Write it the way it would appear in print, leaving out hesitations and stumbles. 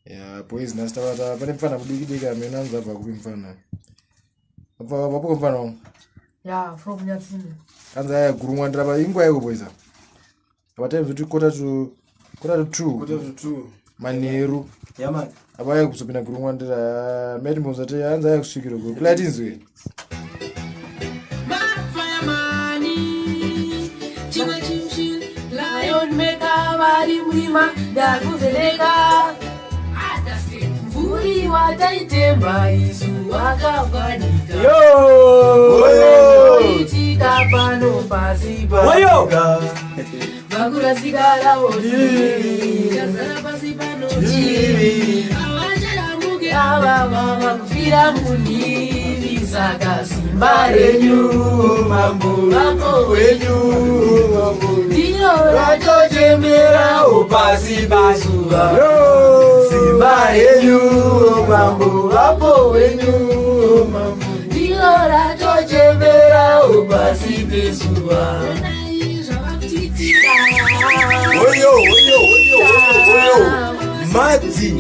Yeah, boys nastawata pane mfana mudikidika amenanza apa kupi mfana. Apa papo mfana. Yeah, from Nyatsini. Kanza ya Gurumwandira pa ingwa yako boys. Apa time kuti quarter to 2. Maneru. Yeah man. Apa ya kusopina Gurumwandira meti mozate anza ya kusvikira ku. Platinzwe. Iion meka bari mlima dakuzeleka mvuli wataitemba isu wakavanika itika pano pasi paga vakura sigara woti kazara pasi pano chiri avachalamuke ava vakufira muniri saka simba renyu mambo vako wenyu Rachochemera upasi basuva Simba yenyu mambo Wapo wenyu mambo Dilo rachochemera upasi basuva Oyo Mati